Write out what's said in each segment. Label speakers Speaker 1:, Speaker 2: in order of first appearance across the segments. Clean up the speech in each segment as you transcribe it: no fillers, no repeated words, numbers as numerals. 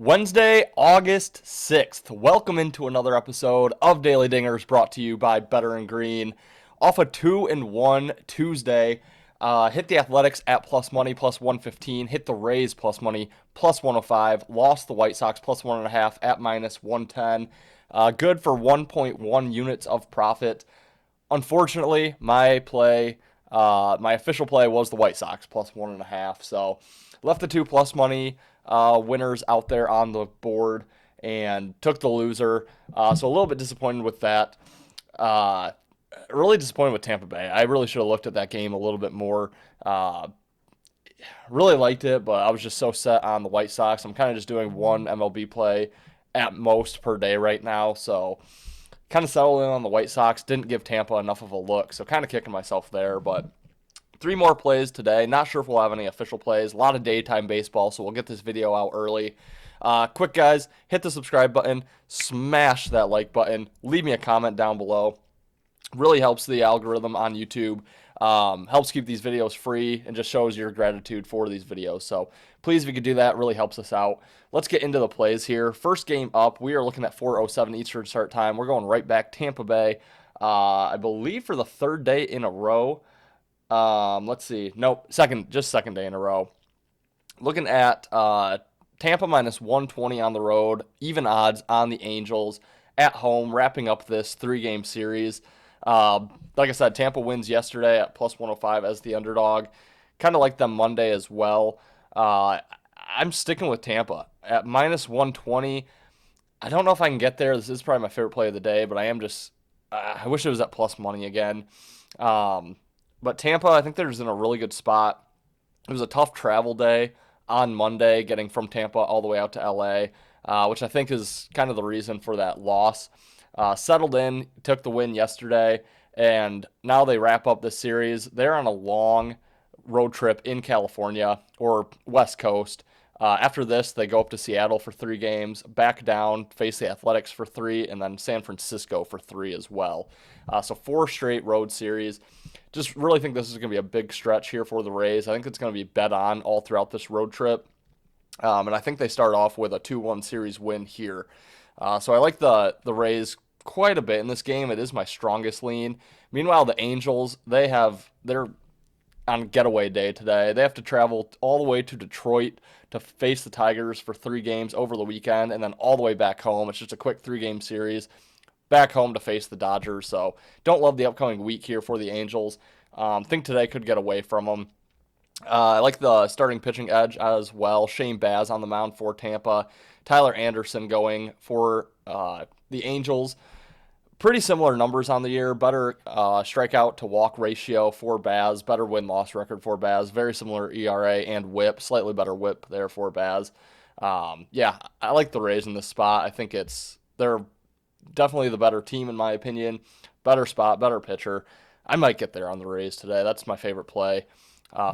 Speaker 1: Wednesday, August 6th. Welcome into another episode of Daily Dingers brought to you by Better and Green. Off a 2-1 Tuesday. Hit the Athletics at plus money, plus 115. Hit the Rays plus money, plus 105. Lost the White Sox plus 1.5 at minus 110. Good for 1.1 units of profit. Unfortunately, my official play was the White Sox plus 1.5. So left the two plus money winners out there on the board and took the loser. So a little bit disappointed with that. Really disappointed with Tampa Bay. I really should have looked at that game a little bit more. Really liked it, but I was just so set on the White Sox. I'm kind of just doing one MLB play at most per day right now. So kind of settled in on the White Sox. Didn't give Tampa enough of a look. So kind of kicking myself there, but three more plays today. Not sure if we'll have any official plays. A lot of daytime baseball, so we'll get this video out early. Quick, guys, hit the subscribe button. Smash that like button. Leave me a comment down below. Really helps the algorithm on YouTube. Helps keep these videos free and just shows your gratitude for these videos. So please, if you could do that, really helps us out. Let's get into the plays here. First game up, we are looking at 4:07 Eastern start time. We're going right back Tampa Bay, I believe for the third day in a row. Let's see. Nope, second day in a row. Looking at Tampa minus 120 on the road, even odds on the Angels at home, wrapping up this three-game series. Like I said, Tampa wins yesterday at plus 105 as the underdog. Kind of like them Monday as well. I'm sticking with Tampa at minus 120. I don't know if I can get there. This is probably my favorite play of the day, but I wish it was at plus money again. But Tampa, I think they're just in a really good spot. It was a tough travel day on Monday, getting from Tampa all the way out to LA, which I think is kind of the reason for that loss. Settled in, took the win yesterday, and now they wrap up this series. They're on a long road trip in California or West Coast. After this, they go up to Seattle for 3 games, back down, face the Athletics for 3, and then San Francisco for 3 as well. So 4 straight road series. Just really think this is going to be a big stretch here for the Rays. I think it's going to be bet on all throughout this road trip. And I think they start off with a 2-1 series win here. So I like the Rays quite a bit in this game. It is my strongest lean. Meanwhile, the Angels, they're on getaway day today. They have to travel all the way to Detroit to face the Tigers for 3 games over the weekend, and then all the way back home. It's just a quick 3-game series back home to face the Dodgers. So don't love the upcoming week here for the Angels. Think today could get away from them. I like the starting pitching edge as well. Shane Baz on the mound for Tampa. Tyler Anderson going for the Angels. Pretty similar numbers on the year. Better strikeout to walk ratio for Baz. Better win-loss record for Baz. Very similar ERA and whip. Slightly better whip there for Baz. Yeah, I like the Rays in this spot. I think they're definitely the better team in my opinion. Better spot, better pitcher. I might get there on the Rays today. That's my favorite play.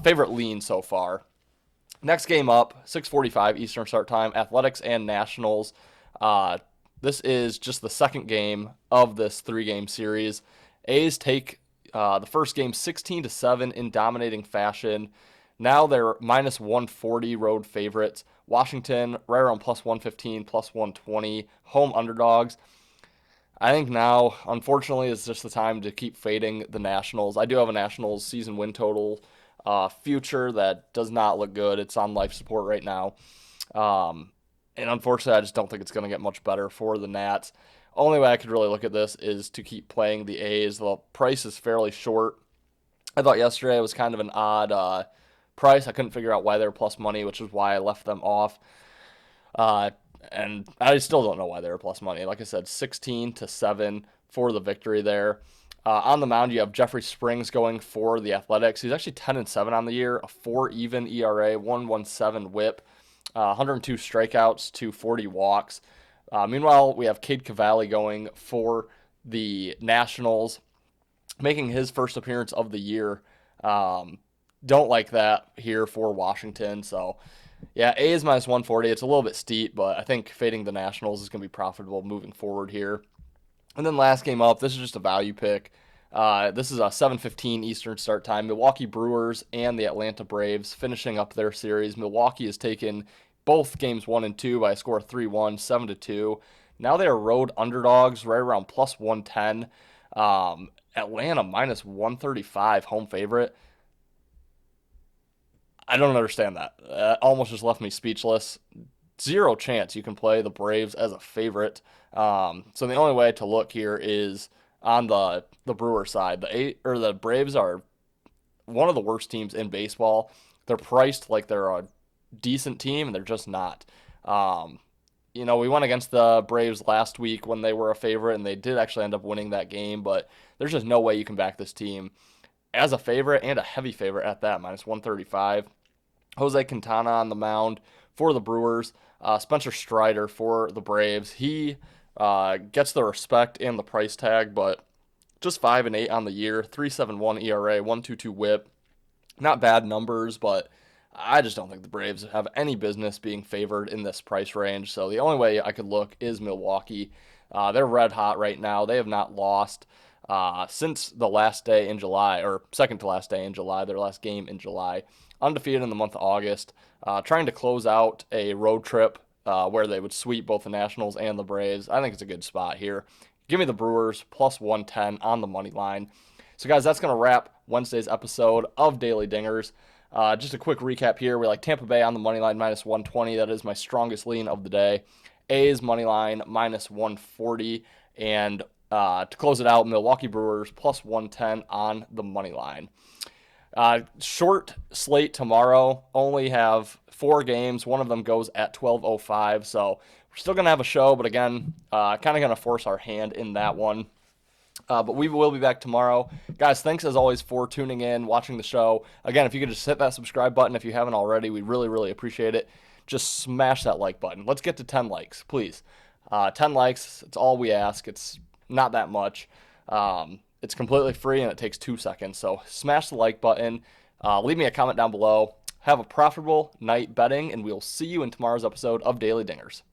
Speaker 1: Favorite lean so far. Next game up, 6:45 Eastern start time. Athletics and Nationals. This is just the second game of this 3-game series. A's take the first game 16-7 in dominating fashion. Now they're minus 140 road favorites. Washington right around plus 115, plus 120. Home underdogs. I think now, unfortunately, is just the time to keep fading the Nationals. I do have a Nationals season win total future that does not look good. It's on life support right now. And unfortunately, I just don't think it's going to get much better for the Nats. Only way I could really look at this is to keep playing the A's. The price is fairly short. I thought yesterday it was kind of an odd price. I couldn't figure out why they were plus money, which is why I left them off. And I still don't know why they were plus money. Like I said, 16-7 for the victory there. On the mound, you have Jeffrey Springs going for the Athletics. He's actually 10-7 on the year, a 4 even ERA, 1.17 whip, 102 strikeouts to 40 walks. Meanwhile, we have Cade Cavalli going for the Nationals, making his first appearance of the year. Don't like that here for Washington. So, yeah, A is minus 140. It's a little bit steep, but I think fading the Nationals is going to be profitable moving forward here. And then last game up, this is just a value pick. This is a 7:15 Eastern start time. Milwaukee Brewers and the Atlanta Braves finishing up their series. Milwaukee has taken both games 1 and 2 by a score of 3-1, 7-2. Now they are road underdogs right around plus 110. Atlanta minus 135 home favorite. I don't understand that. Almost just left me speechless. Zero chance you can play the Braves as a favorite. So the only way to look here is on the Brewer side. The Braves are one of the worst teams in baseball. They're priced like they're a decent team, and they're just not. Um, we went against the Braves last week when they were a favorite, and they did actually end up winning that game. But there's just no way you can back this team as a favorite and a heavy favorite at that minus 135. Jose Quintana on the mound for the Brewers. Spencer Strider for the Braves. He gets the respect and the price tag, but just 5-8 on the year, 3.71 ERA, 1.22 WHIP. Not bad numbers, but I just don't think the Braves have any business being favored in this price range. So the only way I could look is Milwaukee. They're red hot right now. They have not lost since the last day in July, or second to last day in July, their last game in July. Undefeated in the month of August. Trying to close out a road trip where they would sweep both the Nationals and the Braves. I think it's a good spot here. Give me the Brewers plus 110 on the money line. So, guys, that's going to wrap Wednesday's episode of Daily Dingers. Just a quick recap here. We like Tampa Bay on the money line minus 120. That is my strongest lean of the day. A's money line minus 140. And to close it out, Milwaukee Brewers plus 110 on the money line. Short slate tomorrow. Only have 4 games. One of them goes at 12:05. So we're still going to have a show, but again, kind of going to force our hand in that one. But we will be back tomorrow. Guys, thanks as always for tuning in, watching the show. Again, if you could just hit that subscribe button if you haven't already, we'd really, really appreciate it. Just smash that like button. Let's get to 10 likes, please. 10 likes, it's all we ask. It's not that much. It's completely free and it takes 2 seconds. So smash the like button. Leave me a comment down below. Have a profitable night betting, and we'll see you in tomorrow's episode of Daily Dingers.